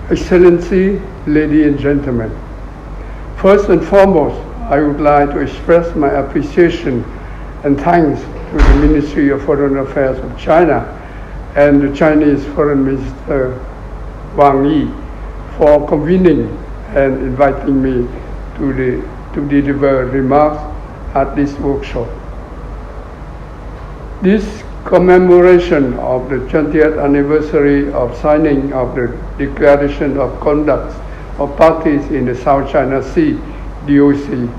Excellency, ladies and gentlemen, first and foremost, I would like to express my appreciation and thanks to the Ministry of Foreign Affairs of China and the Chinese Foreign Minister Wang Yi for convening and inviting me to deliver remarks at this workshop. This commemoration of the 20th anniversary of signing of the Declaration of Conduct of Parties in the South China Sea, DOC,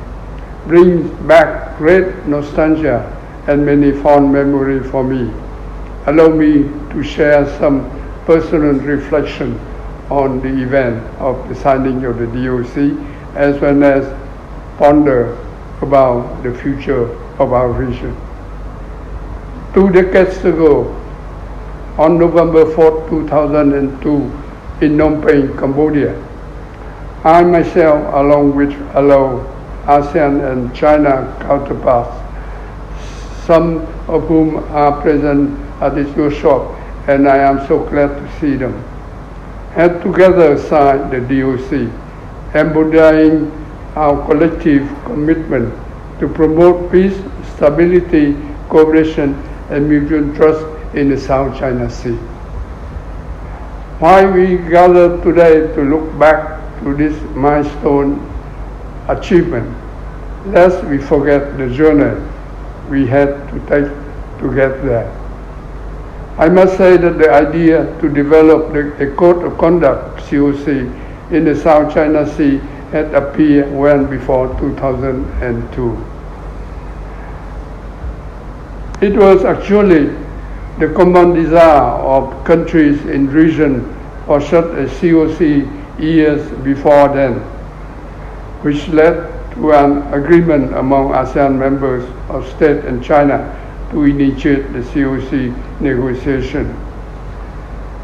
brings back great nostalgia and many fond memories for me. Allow me to share some personal reflection on the event of the signing of the DOC, as well as ponder about the future of our region. 2 decades ago, on November 4, 2002, in Phnom Penh, Cambodia, I myself, along with fellow ASEAN and China counterparts, some of whom are present at this workshop, and I am so glad to see them, had together signed the DOC, embodying our collective commitment to promote peace, stability, cooperation, and mutual trust in the South China Sea. While we gather today to look back to this milestone achievement, lest we forget the journey we had to take to get there. I must say that the idea to develop a code of conduct COC in the South China Sea had appeared well before 2002. It was actually the common desire of countries in the region for such a COC years before then, which led to an agreement among ASEAN members of state and China to initiate the COC negotiation.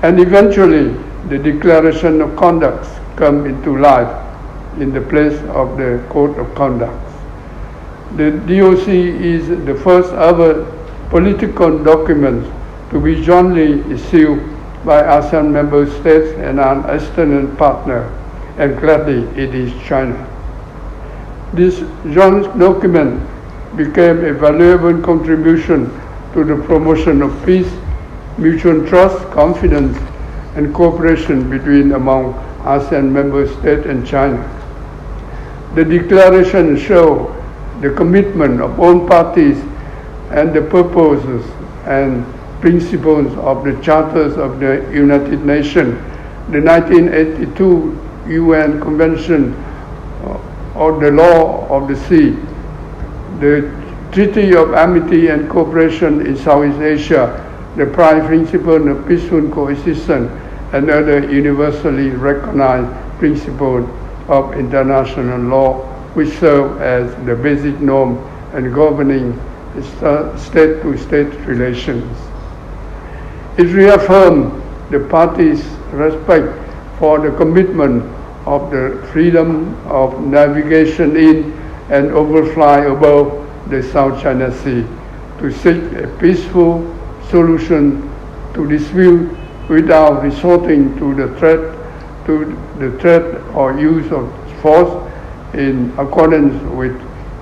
And eventually, the Declaration of Conduct came into life in the place of the Code of Conduct. The DOC is the first ever political document to be jointly issued by ASEAN member states and an external partner, and gladly it is China. This joint document became a valuable contribution to the promotion of peace, mutual trust, confidence, and cooperation among ASEAN member states and China. The declaration shows the commitment of all parties and the purposes and principles of the Charters of the United Nations, the 1982 UN Convention on the Law of the Sea, the Treaty of Amity and Cooperation in Southeast Asia, the prime principle of peaceful coexistence, and other universally recognized principles of international law, which serve as the basic norm and governing state-to-state relations. It reaffirmed the parties' respect for the commitment of the freedom of navigation in and overfly above the South China Sea to seek a peaceful solution to dispute without resorting to the threat or use of force in accordance with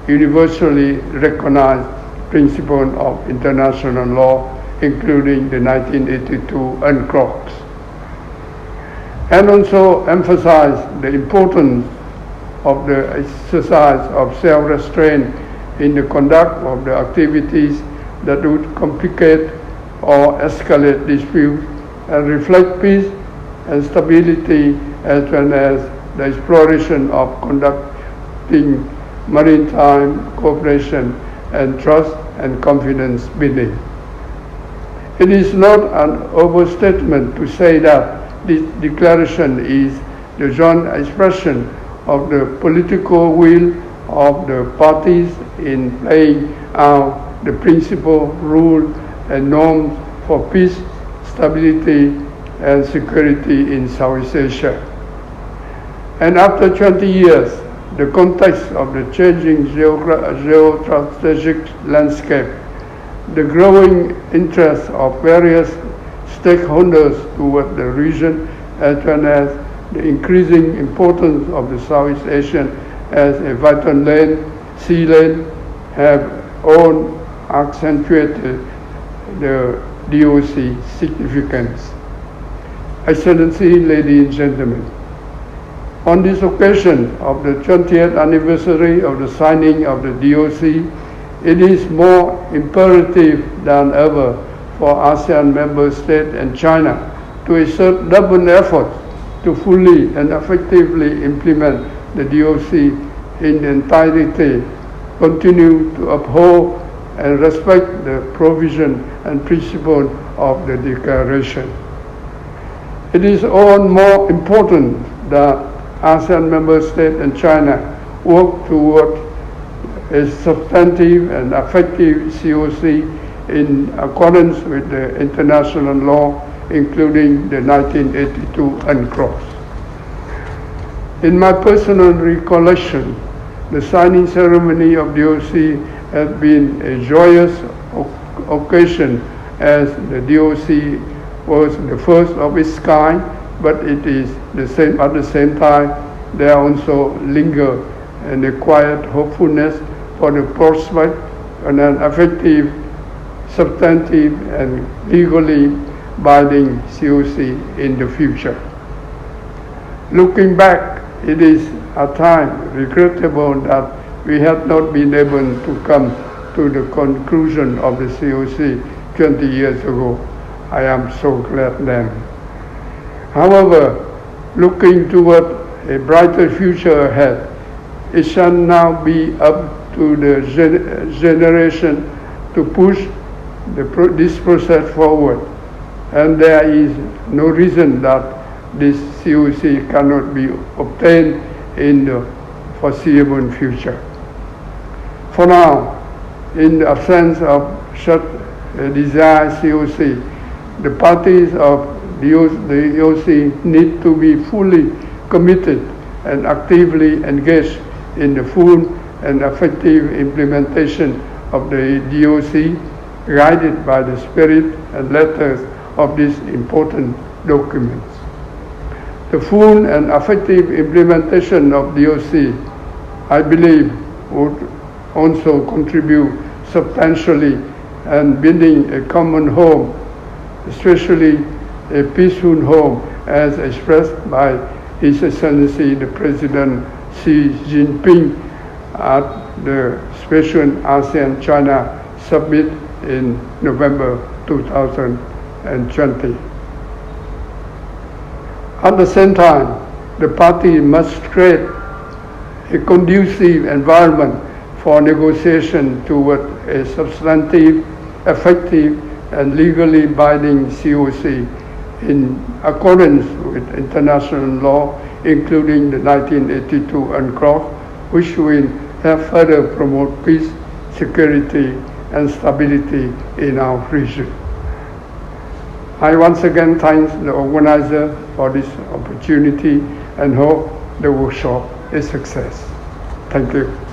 universally recognized principles of international law, including the 1982 UNCLOS, and also emphasize the importance of the exercise of self-restraint in the conduct of the activities that would complicate or escalate disputes and reflect peace and stability, as well as the exploration of conducting maritime cooperation and trust and confidence building. It is not an overstatement to say that this declaration is the joint expression of the political will of the parties in laying out the principle, rule, and norms for peace, stability, and security in Southeast Asia. And after 20 years, the context of the changing geostrategic landscape, the growing interest of various stakeholders toward the region, as well as the increasing importance of the Southeast Asia as a vital sea lane, have all accentuated the DOC significance. Excellency, ladies and gentlemen, on this occasion of the 20th anniversary of the signing of the DOC, it is more imperative than ever for ASEAN member states and China to exert double efforts to fully and effectively implement the DOC in entirety, continue to uphold and respect the provision and principle of the Declaration. It is all more important that ASEAN member states and China work toward a substantive and effective COC in accordance with the international law, including the 1982 UNCLOS. In my personal recollection, the signing ceremony of DOC has been a joyous occasion, as the DOC was the first of its kind, but it is at the same time there also linger and a quiet hopefulness for the prospect and an effective, substantive and legally binding COC in the future. Looking back, it is at times regrettable that we have not been able to come to the conclusion of the COC 20 years ago. I am so glad then. However, looking toward a brighter future ahead, it shall now be up to the generation to push this process forward, and there is no reason that this COC cannot be obtained in the foreseeable future. For now, in the absence of such a desired COC, the parties of the DOC need to be fully committed and actively engaged in the full and effective implementation of the DOC, guided by the spirit and letters of these important documents. The full and effective implementation of DOC, I believe, would also contribute substantially in building a common home, especially a peaceful home, as expressed by His Excellency the President Xi Jinping at the special ASEAN-China Summit in November 2020. At the same time, the party must create a conducive environment for negotiation toward a substantive, effective, and legally binding COC in accordance with international law, including the 1982 UNCLOS, which will help further promote peace, security, and stability in our region. I once again thank the organizer for this opportunity and hope the workshop is a success. Thank you.